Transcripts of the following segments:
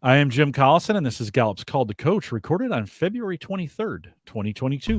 I am Jim Collison, and this is Gallup's Call to Coach, recorded on February 23rd, 2022.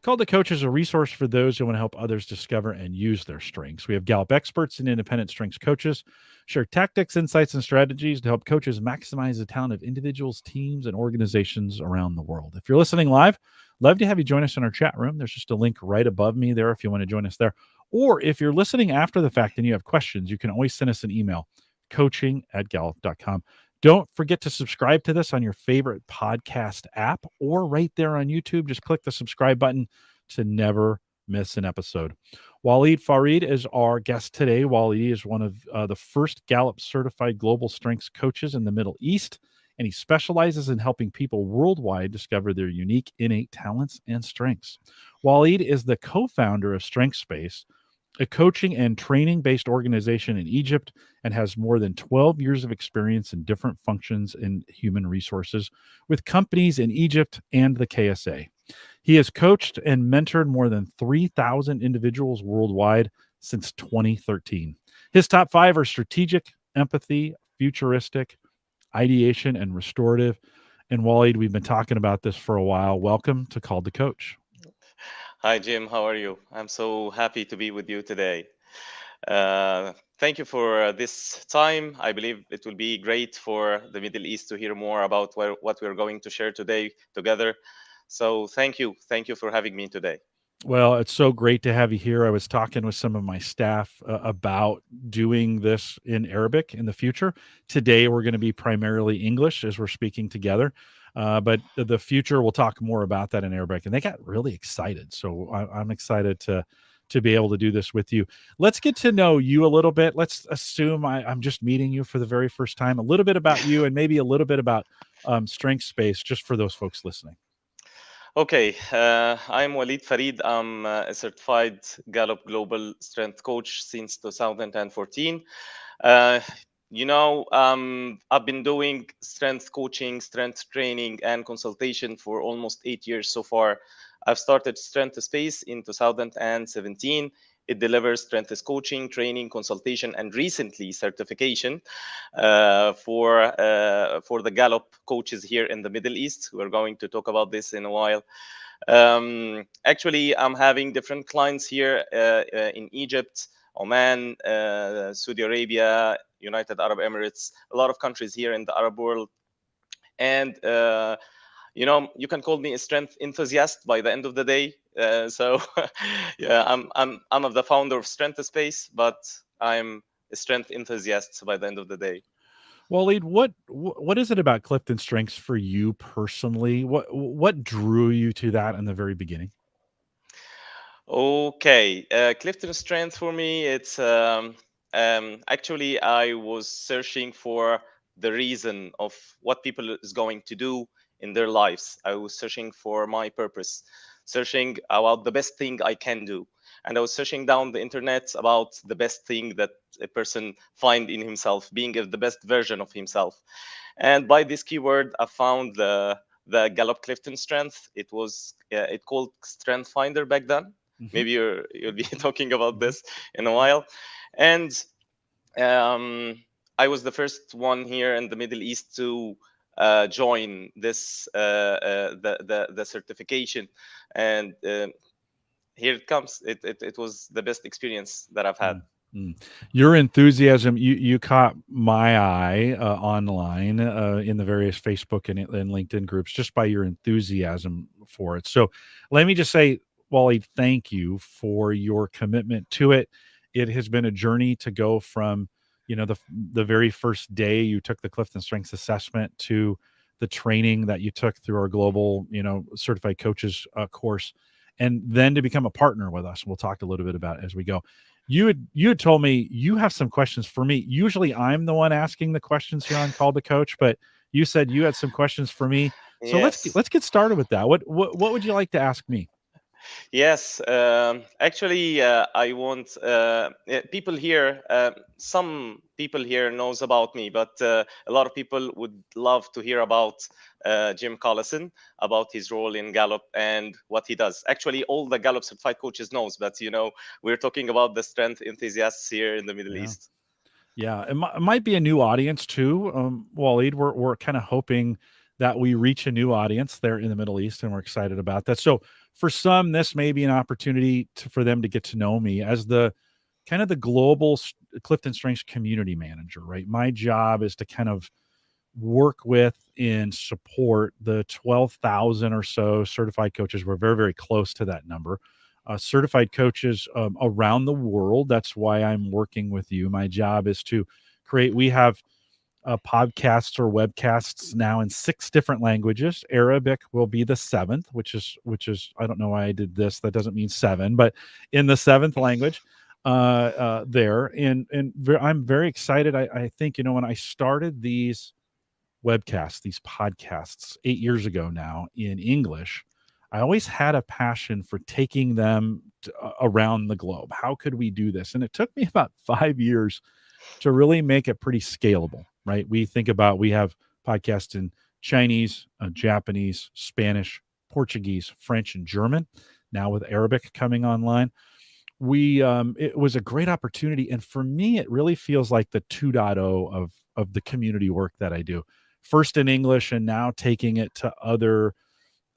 Call to Coach is a resource for those who want to help others discover and use their strengths. We have Gallup experts and independent strengths coaches share tactics, insights, and strategies to help coaches maximize the talent of individuals, teams, and organizations around the world. If you're listening live, love to have you join us in our chat room. There's just a link right above me there if you want to join us there. Or if you're listening after the fact and you have questions, you can always send us an email, coaching@gallup.com. Don't forget to subscribe to this on your favorite podcast app or right there on YouTube. Just click the subscribe button to never miss an episode. Waleed Farid is our guest today. Waleed is one of the first Gallup certified global strengths coaches in the Middle East, and he specializes in helping people worldwide discover their unique innate talents and strengths. Waleed is the co-founder of Space, a coaching and training-based organization in Egypt, and has more than 12 years of experience in different functions in human resources with companies in Egypt and the KSA. He has coached and mentored more than 3,000 individuals worldwide since 2013. His top 5 are strategic, empathy, futuristic, ideation, and restorative. And Waleed, we've been talking about this for a while. Welcome to Call to Coach. Hi, Jim. How are you? I'm so happy to be with you today. Thank you for this time. I believe it will be great for the Middle East to hear more about what we're going to share today together. So thank you. Thank you for having me today. Well, it's so great to have you here. I was talking with some of my staff about doing this in Arabic in the future. Today, we're going to be primarily English as we're speaking together. But the future, we'll talk more about that in Arabic. And they got really excited. So I'm excited to be able to do this with you. Let's get to know you a little bit. Let's assume I'm just meeting you for the very first time. A little bit about you and maybe a little bit about Strength Space, just for those folks listening. Okay, I'm Waleed Farid. I'm a certified Gallup Global Strength Coach since 2014. I've been doing strength coaching, strength training, and consultation for almost 8 years so far. I've started Strength Space in 2017. It delivers strength coaching, training, consultation, and recently certification for the Gallup coaches here in the Middle East. We're going to talk about this in a while. Actually, I'm having different clients here in Egypt, Oman, Saudi Arabia, United Arab Emirates, a lot of countries here in the Arab world. And you can call me a strength enthusiast by the end of the day. So yeah, I'm of the founder of Strength Space, but I'm a strength enthusiast by the end of the day. Waleed, what is it about Clifton Strengths for you personally? What drew you to that in the very beginning? Okay, Clifton Strength for me, it's actually I was searching for the reason of what people is going to do in their lives. I was searching for my purpose, searching about the best thing I can do. And I was searching down the internet about the best thing that a person find in himself, being the best version of himself. And by this keyword, I found the Gallup Clifton Strength. It was it called Strength Finder back then. Mm-hmm. Maybe you'll be talking about this in a while. And I was the first one here in the Middle East to join this the certification, and here it comes. It was the best experience that I've had. Mm-hmm. Your enthusiasm, you caught my eye online in the various Facebook and LinkedIn groups just by your enthusiasm for it. So let me just say, Waleed, thank you for your commitment to it. It has been a journey to go from, the very first day you took the Clifton Strengths Assessment to the training that you took through our global, certified coaches course, and then to become a partner with us. We'll talk a little bit about it as we go. You had told me you have some questions for me. Usually I'm the one asking the questions here on Call to Coach, but you said you had some questions for me. So yes. Let's get started with that. What would you like to ask me? Yes, actually, I want people here. Some people here knows about me, but a lot of people would love to hear about Jim Collison, about his role in Gallup and what he does. Actually, all the Gallup certified coaches knows, but we're talking about the strength enthusiasts here in the Middle Yeah. East. Yeah, it might be a new audience too, Waleed. We're kind of hoping that we reach a new audience there in the Middle East, and we're excited about that. So for some, this may be an opportunity for them to get to know me as the kind of the global Clifton Strengths community manager. Right, my job is to kind of work with and support the 12,000 or so certified coaches. We're very, very close to that number. Certified coaches around the world. That's why I'm working with you. My job is to create, we have podcasts or webcasts now in 6 different languages. Arabic will be the 7th, which is I don't know why I did this. That doesn't mean 7, but in the 7th language there. I'm very excited. I think, when I started these webcasts, these podcasts 8 years ago now in English, I always had a passion for taking them around the globe. How could we do this? And it took me about 5 years to really make it pretty scalable, right? We have podcasts in Chinese, Japanese, Spanish, Portuguese, French, and German. Now with Arabic coming online, it was a great opportunity. And for me, it really feels like the 2.0 of the community work that I do. First in English, and now taking it to other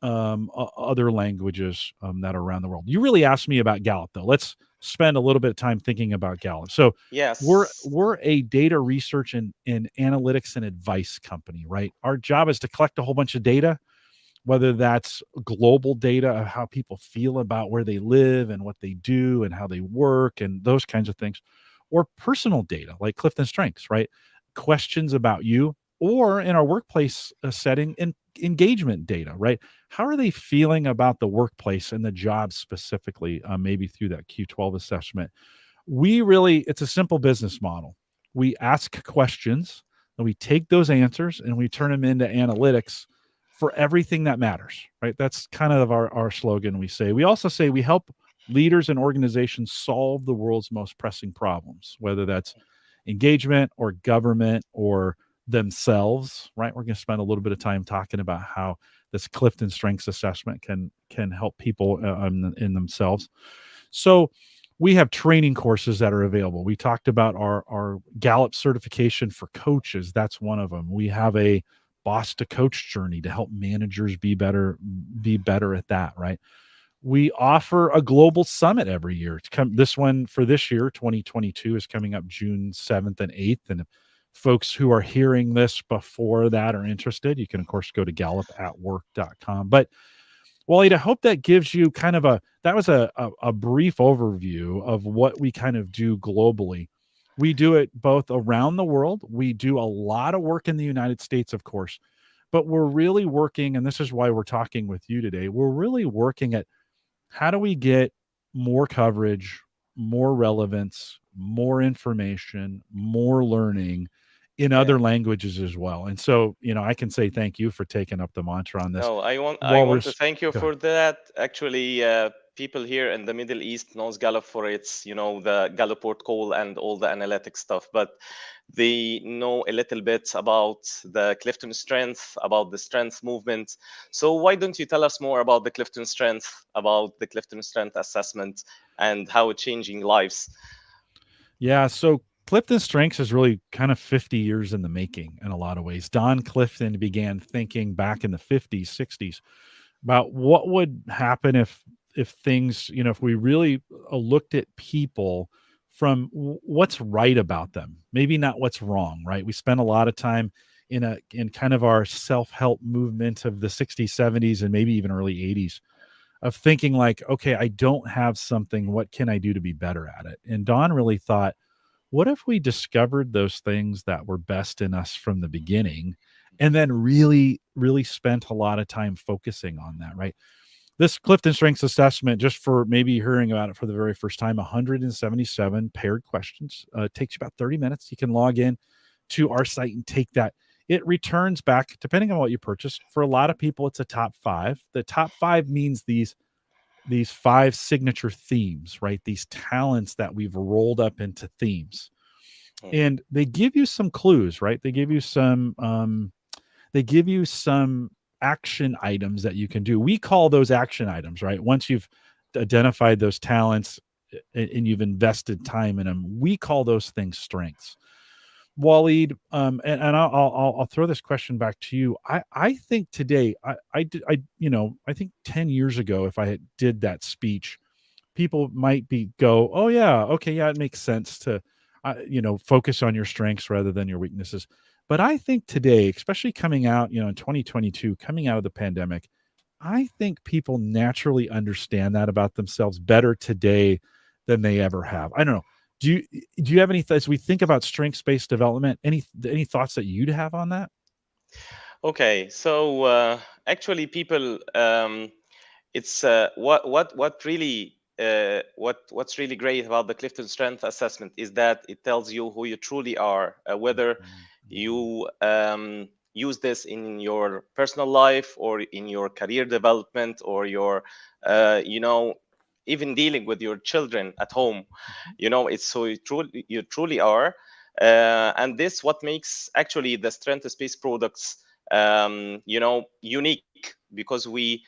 languages that are around the world. You really asked me about Gallup, though. Let's spend a little bit of time thinking about Gallup. So Yes. we're a data research and analytics and advice company, right? Our job is to collect a whole bunch of data, whether that's global data of how people feel about where they live and what they do and how they work and those kinds of things, or personal data like Clifton Strengths, right? Questions about you, or in our workplace setting, engagement data, right? How are they feeling about the workplace and the job specifically, maybe through that Q12 assessment? It's a simple business model. We ask questions and we take those answers and we turn them into analytics for everything that matters, right? That's kind of our slogan. We also say we help leaders and organizations solve the world's most pressing problems, whether that's engagement or government or themselves, right? We're going to spend a little bit of time talking about how this Clifton Strengths assessment can help people in themselves. So we have training courses that are available. We talked about our Gallup certification for coaches. That's one of them. We have a boss to coach journey to help managers be better at that, right? We offer a global summit every year. This one for this year, 2022, is coming up June 7th and 8th. And if folks who are hearing this before that are interested, you can, of course, go to gallupatwork.com. But Waleed, I hope that gives you kind of a brief overview of what we kind of do globally. We do it both around the world. We do a lot of work in the United States, of course, but we're really working, and this is why we're talking with you today. We're really working at how do we get more coverage, more relevance, more information, more learning in Yeah. other languages as well. And so, I can say thank you for taking up the mantra on this. No, I While want to thank you go ahead. for that. Actually, people here in the Middle East knows Gallup for its, the Gallup call and all the analytic stuff, but they know a little bit about the Clifton Strength, about the strength movement. So why don't you tell us more about the Clifton Strength, about the Clifton Strength assessment, and how it's changing lives? Yeah, so Clifton Strengths is really kind of 50 years in the making in a lot of ways. Don Clifton began thinking back in the 50s, 60s about what would happen if things, if we really looked at people from what's right about them, maybe not what's wrong, right? We spent a lot of time in kind of our self-help movement of the 60s, 70s, and maybe even early 80s of thinking like, okay, I don't have something, what can I do to be better at it? And Don really thought, what if we discovered those things that were best in us from the beginning and then really, really spent a lot of time focusing on that, right? This Clifton Strengths assessment, just for maybe hearing about it for the very first time, 177 paired questions. Takes you about 30 minutes. You can log in to our site and take that. It returns back, depending on what you purchase. For a lot of people, it's a top 5. The top 5 means these these 5 signature themes, right? These talents that we've rolled up into themes. And they give you some clues, right? They give you some action items that you can do. We call those action items, right? Once you've identified those talents and you've invested time in them, we call those things strengths. Waleed, and I'll throw this question back to you. I think today, I think 10 years ago, if I did that speech, people might go, oh yeah, okay, yeah, it makes sense to, focus on your strengths rather than your weaknesses. But I think today, especially coming out, in 2022, coming out of the pandemic, I think people naturally understand that about themselves better today than they ever have. I don't know. Do you have any as we think about strengths-based development, any thoughts that you'd have on that? Okay, so actually, people, it's what really what's really great about the Clifton Strength Assessment is that it tells you who you truly are, whether you use this in your personal life or in your career development or your, even dealing with your children at home. It's so you truly are, and this what makes actually the strength-based products unique, because we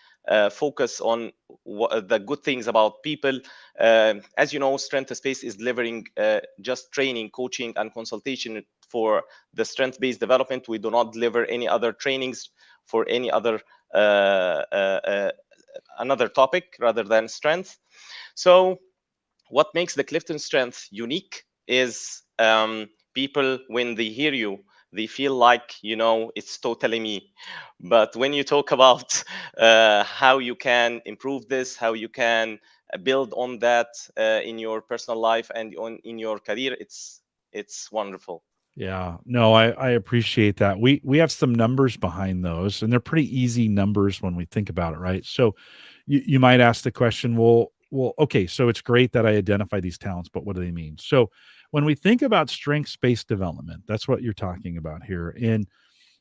focus on the good things about people. As you know, Strength-based is delivering just training, coaching, and consultation for the strength-based development. We do not deliver any other trainings for any other another topic rather than strength. So what makes the Clifton Strength unique is people, when they hear you, they feel like, it's totally me. But when you talk about how you can improve this, how you can build on that in your personal life and in your career, it's wonderful. Yeah, no, I appreciate that. We have some numbers behind those, and they're pretty easy numbers when we think about it, right? So you might ask the question, well, okay, so it's great that I identify these talents, but what do they mean? So when we think about strengths-based development, that's what you're talking about here. And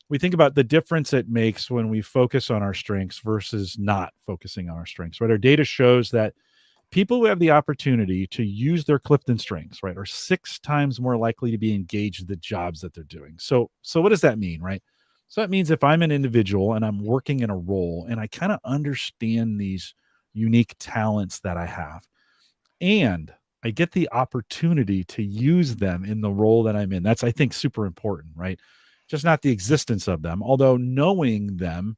we think about the difference it makes when we focus on our strengths versus not focusing on our strengths, right? Our data shows that people who have the opportunity to use their Clifton strengths, right, are 6 times more likely to be engaged in the jobs that they're doing. So what does that mean, right? So that means if I'm an individual and I'm working in a role and I kind of understand these unique talents that I have, and I get the opportunity to use them in the role that I'm in. That's, I think, super important, right? Just not the existence of them, although knowing them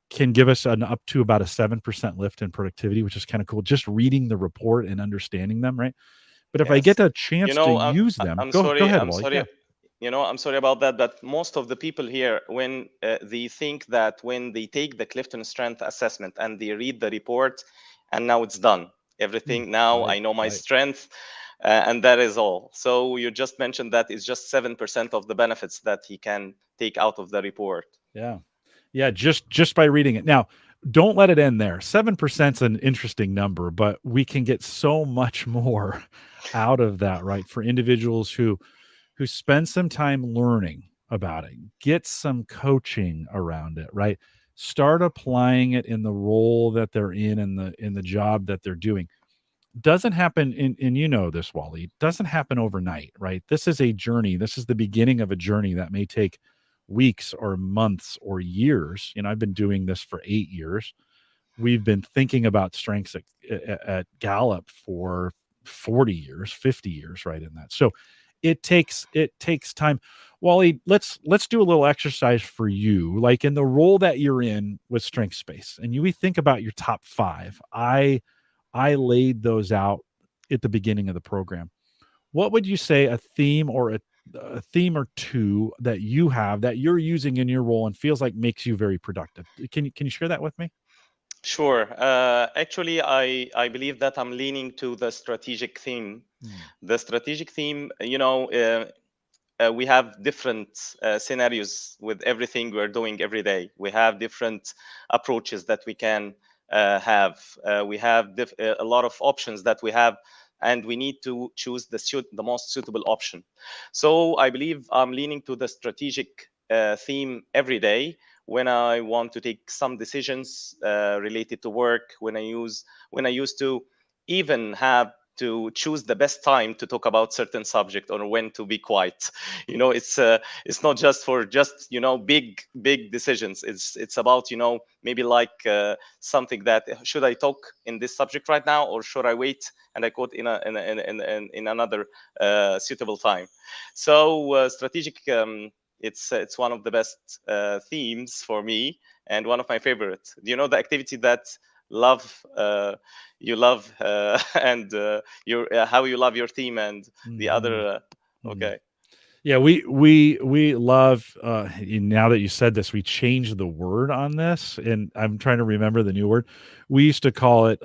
can give us an up to about a 7% lift in productivity, which is kind of cool. Just reading the report and understanding them, right? But if I get Yes. a chance to use them, I'm go sorry. ahead, I'm Wally. sorry. Yeah. I'm sorry about that, but most of the people here, when they think that when they take the Clifton Strength Assessment and they read the report, and now it's done, everything, now I know my strength, and that is all. So you just mentioned that it's just 7% of the benefits that he can take out of the report. Yeah. Yeah, just by reading it. Now, don't let it end there. 7% is an interesting number, but we can get so much more out of that, right? For individuals who spend some time learning about it, get some coaching around it, right? Start applying it in the role that they're in the job that they're doing. Doesn't happen and you know this, Wally, doesn't happen overnight, right? This is a journey. This is the beginning of a journey that may take weeks or months or years. I've been doing this for 8 years. We've been thinking about strengths at Gallup for 40 years, 50 years, right in that. So it takes time. Wally, let's do a little exercise for you, like in the role that you're in with Strength Space, and we think about your top 5. I laid those out at the beginning of the program. What would you say a theme or a theme or 2 that you have that you're using in your role and feels like makes you very productive? Can you share that with me? Sure. Actually, I believe that I'm leaning to the strategic theme. The strategic theme, we have different scenarios with everything we're doing every day. We have different approaches that we can have. We have a lot of options that we have, and we need to choose the most suitable option. So I believe I'm leaning to the strategic theme every day, when I want to take some decisions related to work, when I used to even have to choose the best time to talk about certain subject, or when to be quiet. It's not just for big decisions. It's about maybe like something that, should I talk in this subject right now, or should I wait and I quote in another suitable time. So strategic, it's one of the best themes for me, and one of my favorite. The activity that you love and your how you love your team, and the other okay. Yeah, we love, now that you said this, we changed the word on this, and I'm trying to remember the new word. We used to call it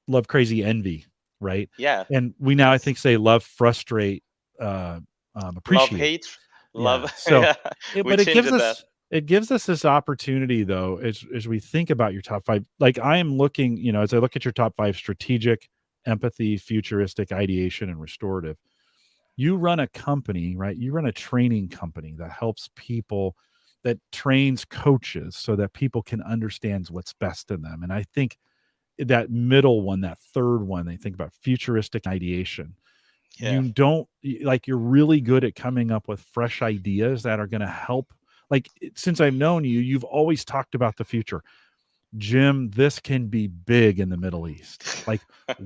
love, crazy, envy, right? Yeah. And we now, I Yes. think, say love, frustrate, Love, appreciate. hate, Yeah. love. So, Yeah, we but it changed gives that. us this opportunity, though, as we think about your top 5. Like, I am looking, as I look at your top 5: strategic, empathy, futuristic, ideation, and restorative. You run a company, right? You run a training company that helps people, that trains coaches so that people can understand what's best in them. And I think that middle one, that third one, they think about futuristic ideation. Yeah. You don't, like, you're really good at coming up with fresh ideas that are going to help. Like, since I've known you, you've always talked about the future. Jim, this can be big in the Middle East. Like,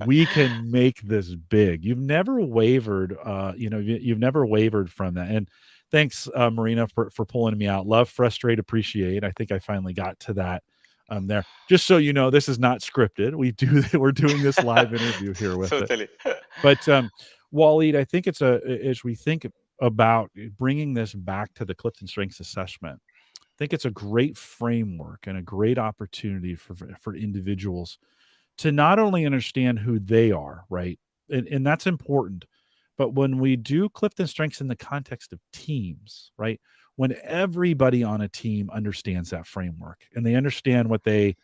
we can make this big. You've never wavered, you've never wavered from that. And thanks, Marina, for pulling me out. Love, frustrate, appreciate. I think I finally got to that there. Just so you know, this is not scripted. We're doing this live interview here with it. Totally. But Waleed, I think as we think about bringing this back to the Clifton Strengths Assessment, I think it's a great framework and a great opportunity for individuals to not only understand who they are, right? And that's important. But when we do Clifton Strengths in the context of teams, right? When everybody on a team understands that framework and they understand what they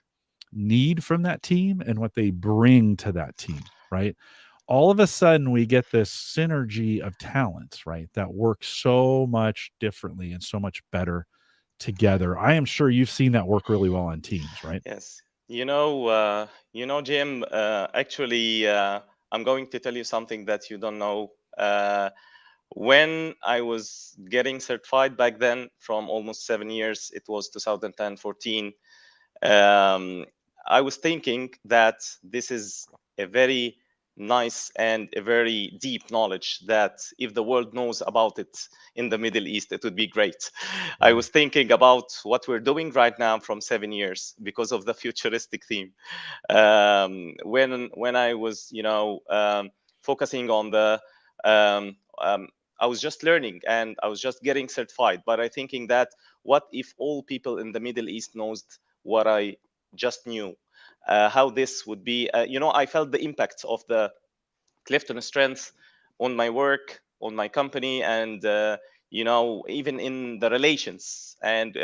need from that team and what they bring to that team, right? All of a sudden we get this synergy of talents, right? That works so much differently and so much better together. I am sure you've seen that work really well on teams, right? Yes. Jim, actually, I'm going to tell you something that you don't know. When I was getting certified back then, from almost 7 years, it was 2014. I was thinking that this is a very nice and a very deep knowledge, that if the world knows about it in the Middle East, it would be great. I was thinking about what we're doing right now from 7 years because of the futuristic theme. When I was, focusing on the, I was just learning and I was just getting certified, but I thinking that what if all people in the Middle East knows what I just knew, how this would be. I felt the impact of the Clifton Strengths on my work, on my company, and even in the relations, and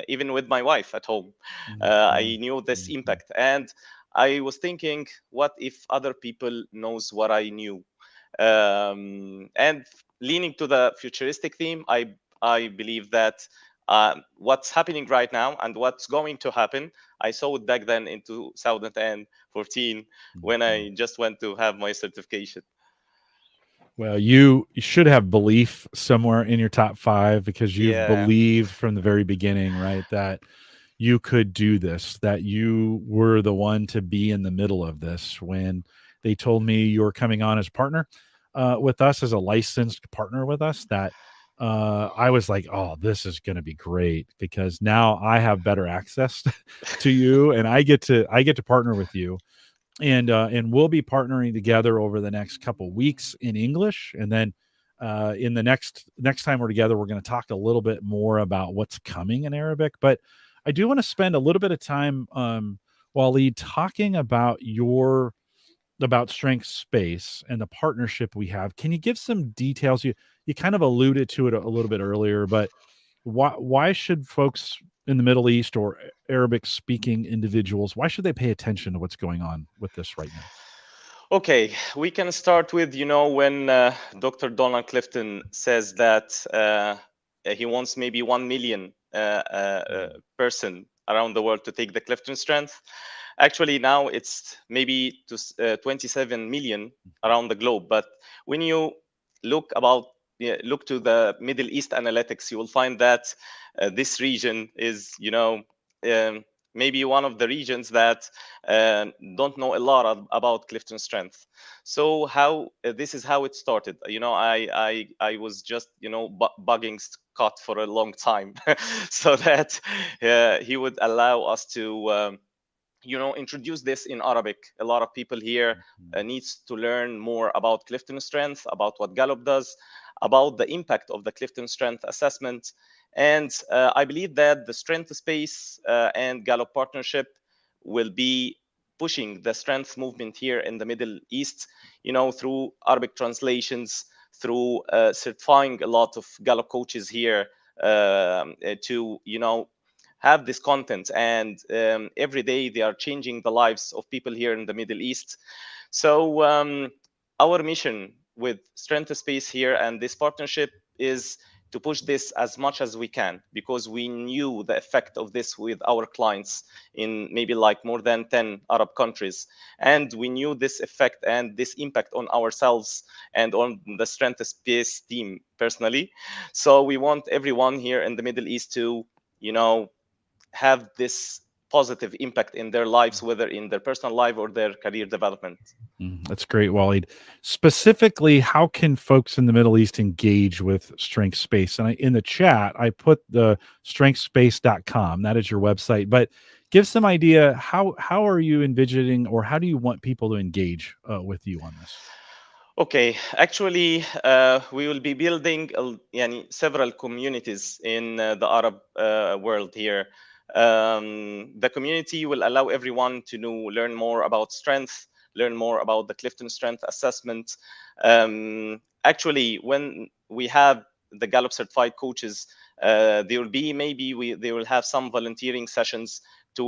even with my wife at home. I knew this impact, and I was thinking, what if other people knows what I knew? And leaning to the futuristic theme, I believe that what's happening right now and what's going to happen, I saw it back then in 2014 when I just went to have my certification. Well, you should have belief somewhere in your top 5 because you've Yeah. believed from the very beginning, right, that you could do this, that you were the one to be in the middle of this. When they told me you were coming on as partner with us, as a licensed partner with us, that I was like, oh, this is going to be great because now I have better access to you, and I get to partner with you. And we'll be partnering together over the next couple weeks in English, and then in the next time we're together, we're going to talk a little bit more about what's coming in Arabic. But I do want to spend a little bit of time, Waleed, talking about Strength Space and the partnership we have. Can you give some details? You kind of alluded to it a little bit earlier, but why should folks in the Middle East or Arabic speaking individuals, why should they pay attention to what's going on with this right now? Okay, we can start with, when Dr. Donald Clifton says that he wants maybe 1 million person around the world to take the Clifton Strength. Actually, now it's maybe to 27 million around the globe. But when you look to the Middle East analytics, you will find that this region is, maybe one of the regions that don't know a lot about Clifton Strength. So this is how it started. I was just bugging Scott for a long time so that he would allow us to introduce this in Arabic. A lot of people here needs to learn more about Clifton Strength, about what Gallup does, about the impact of the Clifton Strength assessment. And I believe that the Strength Space and Gallup partnership will be pushing the strength movement here in the Middle East, through Arabic translations, through certifying a lot of Gallup coaches here to, have this content. And every day they are changing the lives of people here in the Middle East. So our mission with Strength Space here and this partnership is to push this as much as we can, because we knew the effect of this with our clients in maybe like more than 10 Arab countries. And we knew this effect and this impact on ourselves and on the Strength Space team personally. So we want everyone here in the Middle East to, have this positive impact in their lives, whether in their personal life or their career development. That's great, Waleed. Specifically, how can folks in the Middle East engage with Strength Space? And in the chat, I put the strengthspace.com. That is your website. But give some idea, how are you envisioning, or how do you want people to engage with you on this? Okay, actually, we will be building several communities in the Arab world here. The community will allow everyone to learn more about strength, learn more about the Clifton Strength assessment. Actually, when we have the Gallup certified coaches, there will be they will have some volunteering sessions to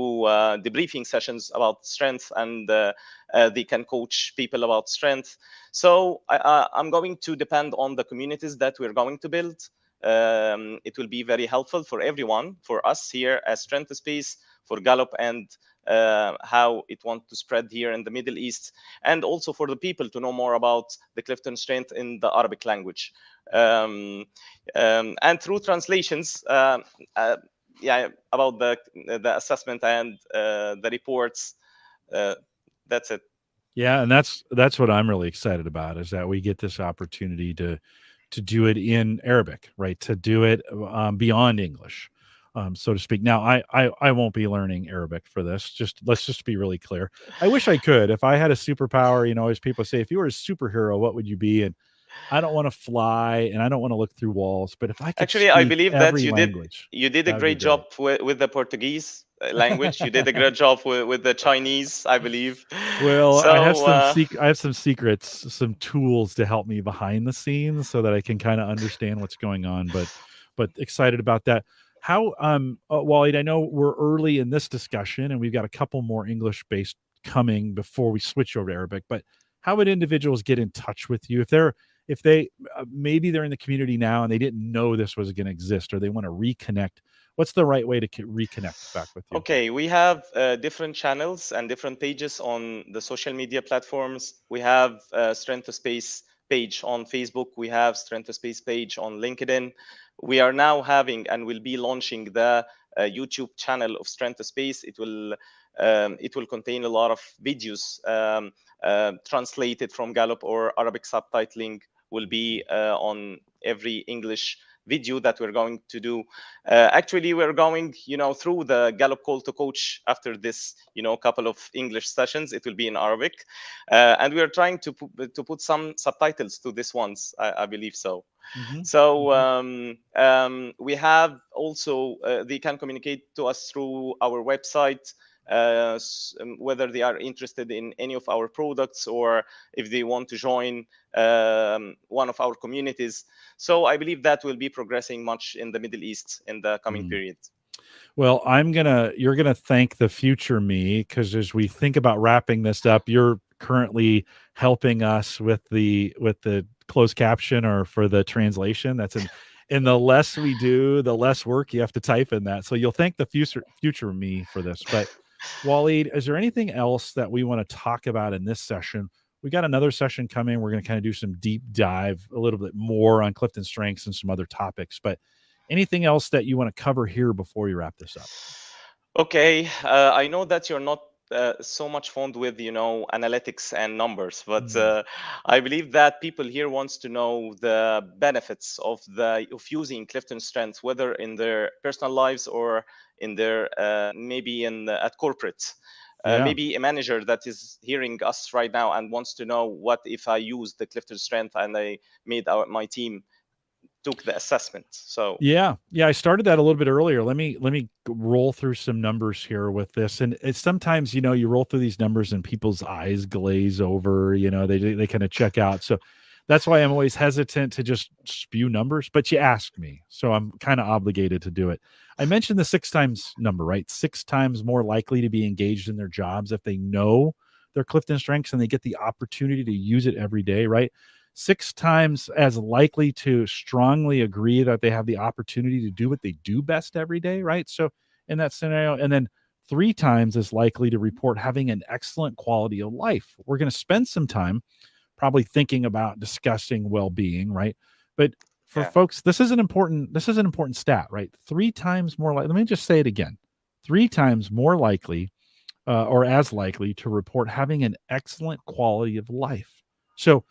debriefing sessions about strength, and they can coach people about strength. So I'm going to depend on the communities that we're going to build. It will be very helpful for everyone, for us here as Strength Space, for Gallup, and how it wants to spread here in the Middle East, and also for the people to know more about the Clifton Strength in the Arabic language. And through translations, about the assessment and the reports. That's it. Yeah, and that's what I'm really excited about, is that we get this opportunity to do it in Arabic, right? To do it beyond English, so to speak. Now, I won't be learning Arabic for this. Let's just be really clear. I wish I could. If I had a superpower, as people say, if you were a superhero, what would you be? And I don't want to fly, and I don't want to look through walls. But if I could, actually, I believe that you did a great job with the Portuguese language. You did a great job with the Chinese, I believe. Well, so, I have some secrets, some tools to help me behind the scenes so that I can kind of understand what's going on. But excited about that. How, Waleed, I know we're early in this discussion, and we've got a couple more English-based coming before we switch over to Arabic. But how would individuals get in touch with you if they maybe they're in the community now and they didn't know this was going to exist, or they want to reconnect? What's the right way to reconnect back with you? Okay, we have different channels and different pages on the social media platforms. We have Strength Space page on Facebook. We have Strength Space page on LinkedIn. We are now having and will be launching the YouTube channel of Strength Space. It will contain a lot of videos translated from Gallup, or Arabic subtitling will be on every English video that we're going to do. Actually, we're going, through the Gallup Call to Coach after this, couple of English sessions. It will be in Arabic, and we are trying to put some subtitles to this ones. I believe so. Mm-hmm. So we have also they can communicate to us through our website. Whether they are interested in any of our products, or if they want to join one of our communities. So I believe that will be progressing much in the Middle East in the coming period. Well, you're gonna thank the future me, because as we think about wrapping this up, you're currently helping us with the closed caption, or for the translation. That's And the less we do, the less work you have to type in that. So you'll thank the future me for this. But Waleed, is there anything else that we want to talk about in this session? We got another session coming. We're going to kind of do some deep dive, a little bit more on Clifton strengths and some other topics. But anything else that you want to cover here before we wrap this up? Okay, I know that you're not so much fond with analytics and numbers, but I believe that people here wants to know the benefits of using Clifton strengths, whether in their personal lives or in their maybe at corporate. Maybe a manager that is hearing us right now and wants to know, what if I use the Clifton strength and I made my team took the assessment? So yeah, I started that a little bit earlier. Let me roll through some numbers here with this. And it's sometimes, you roll through these numbers and people's eyes glaze over, they kind of check out. So that's why I'm always hesitant to just spew numbers, but you asked me, so I'm kind of obligated to do it. I mentioned the 6 times number, right? 6 times more likely to be engaged in their jobs if they know their Clifton strengths and they get the opportunity to use it every day, right? 6 times as likely to strongly agree that they have the opportunity to do what they do best every day, right? So in that scenario, and then 3 times as likely to report having an excellent quality of life. We're going to spend some time probably thinking about discussing well-being, right? But for folks, this is an important stat, right? 3 times more likely. Let me just say it again. 3 times more likely or as likely to report having an excellent quality of life. So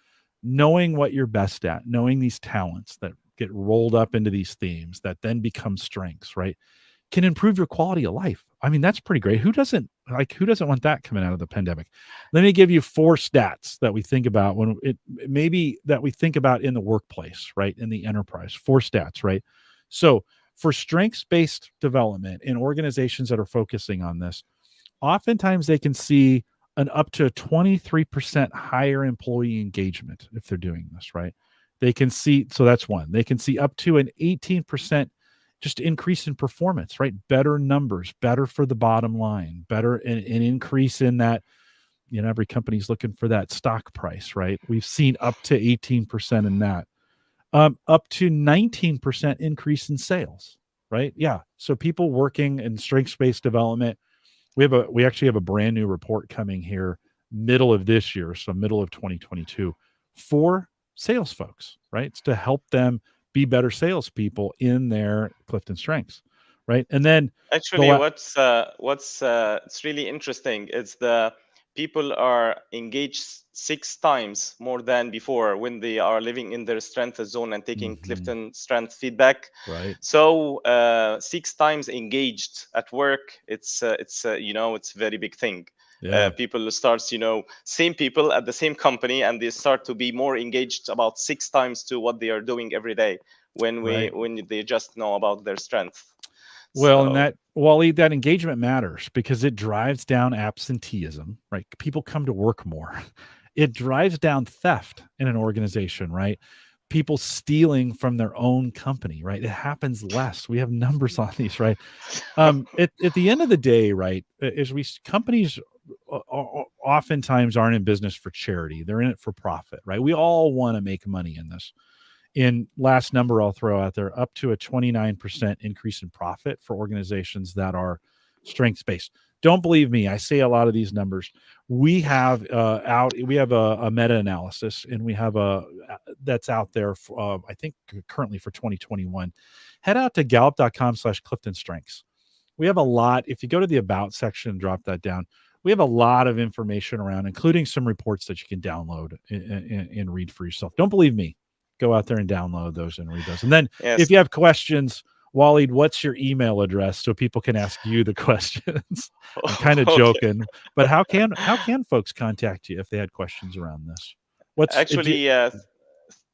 knowing what you're best at, knowing these talents that get rolled up into these themes that then become strengths, right, can improve your quality of life. I mean, that's pretty great. Who doesn't want that coming out of the pandemic? Let me give you 4 stats that we think about that we think about in the workplace, right? In the enterprise, 4 stats, right? So for strengths-based development in organizations that are focusing on this, oftentimes they can see an up to 23% higher employee engagement if they're doing this, right? They can see, so that's one. They can see up to an 18% just increase in performance, right? Better numbers, better for the bottom line, better an increase in that, every company's looking for that stock price, right? We've seen up to 18% in that. Up to 19% increase in sales, right? Yeah. So people working in strengths-based development, we actually have a brand new report coming here middle of this year, so middle of 2022, for sales folks, right? It's to help them be better salespeople in their Clifton strengths, right? And then actually, what's it's really interesting is the people are engaged 6 times more than before when they are living in their strength zone and taking Clifton strength feedback. Right. So 6 times engaged at work, it's a very big thing. Yeah. People starts, same people at the same company, and they start to be more engaged about 6 times to what they are doing every day when they just know about their strength. Well, and that engagement matters because it drives down absenteeism, right? People come to work more. It drives down theft in an organization, right? People stealing from their own company, right? It happens less. We have numbers on these, right? At the end of the day, right, companies oftentimes aren't in business for charity. They're in it for profit, right? We all want to make money in this. In last number I'll throw out there, up to a 29% increase in profit for organizations that are strengths-based. Don't believe me. I say a lot of these numbers. We have a meta-analysis, and we have that's out there for, I think currently for 2021. Head out to gallup.com/Clifton Strengths. We have a lot. If you go to the About section and drop that down, we have a lot of information around, including some reports that you can download and read for yourself. Don't believe me. Go out there and download those and read those. And then if you have questions, Waleed, what's your email address so people can ask you the questions? I'm kind of joking, but how can folks contact you if they had questions around this?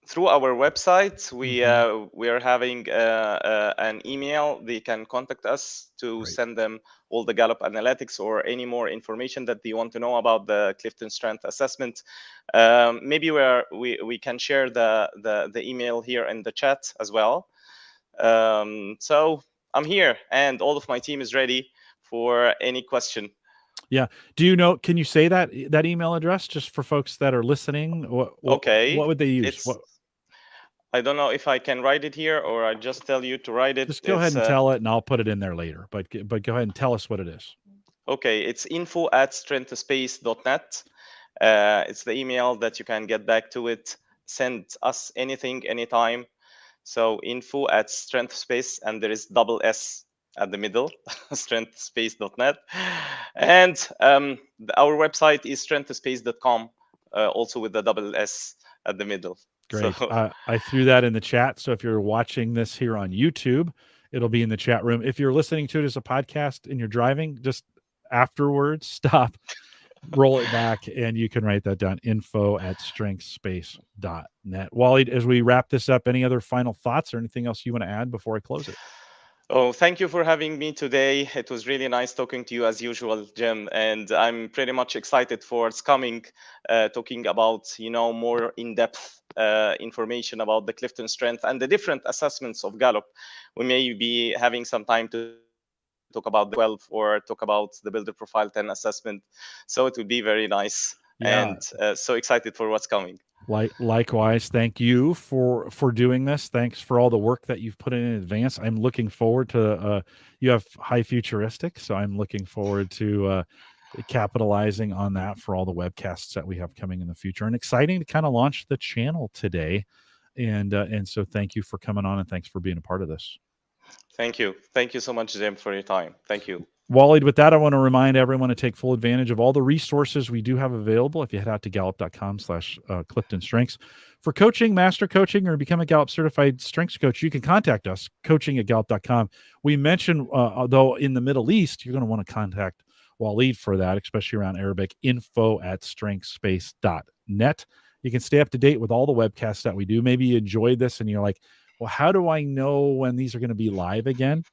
Through our website, we are having an email. They can contact us to send them all the Gallup analytics or any more information that they want to know about the Clifton Strength Assessment. Maybe we can share the email here in the chat as well. So I'm here, and all of my team is ready for any question. Yeah. Do you know? Can you say that email address just for folks that are listening? What would they use? I don't know if I can write it here or I just tell you to write it. Just go ahead and tell it, and I'll put it in there later. But go ahead and tell us what it is. Okay, it's info@strengthspace.net. It's the email that you can get back to it. Send us anything, anytime. So info@strengthspace, and there is double S at the middle, strengthspace.net. And our website is strengthspace.com, also with the double S at the middle. Great. So, I threw that in the chat. So if you're watching this here on YouTube, it'll be in the chat room. If you're listening to it as a podcast and you're driving, just afterwards, stop, roll it back, and you can write that down, info@strengthspace.net. Wally, as we wrap this up, any other final thoughts or anything else you want to add before I close it? Oh, thank you for having me today. It was really nice talking to you as usual, Jim. And I'm pretty much excited for what's coming, talking about, more in-depth information about the Clifton Strength and the different assessments of Gallup. We may be having some time to talk about the 12 or talk about the Builder Profile 10 assessment. So it would be very nice. Yeah. And so excited for what's coming. Likewise, thank you for doing this. Thanks for all the work that you've put in advance. I'm looking forward to you have high futuristic, so I'm looking forward to capitalizing on that for all the webcasts that we have coming in the future. And exciting to kind of launch the channel today. And so thank you for coming on, and thanks for being a part of this. Thank you so much, Jim, for your time. Thank you. Wally, with that, I want to remind everyone to take full advantage of all the resources we do have available. If you head out to gallup.com/Clifton Strengths for coaching, master coaching, or become a Gallup certified strengths coach, you can contact us, coaching@gallup.com. We mentioned, though, in the Middle East, you're going to want to contact Waleed for that, especially around Arabic, info@strengthspace.net. You can stay up to date with all the webcasts that we do. Maybe you enjoyed this and you're like, well, how do I know when these are going to be live again?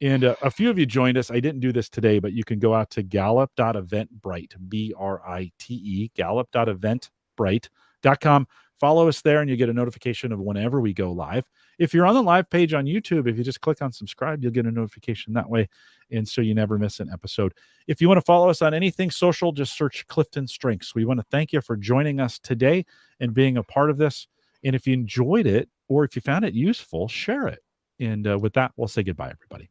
And a few of you joined us. I didn't do this today, but you can go out to gallup.eventbrite, BRITE, gallup.eventbrite.com. Follow us there, and you get a notification of whenever we go live. If you're on the live page on YouTube, if you just click on subscribe, you'll get a notification that way, and so you never miss an episode. If you want to follow us on anything social, just search Clifton Strengths. We want to thank you for joining us today and being a part of this. And if you enjoyed it, or if you found it useful, share it. And with that, we'll say goodbye, everybody.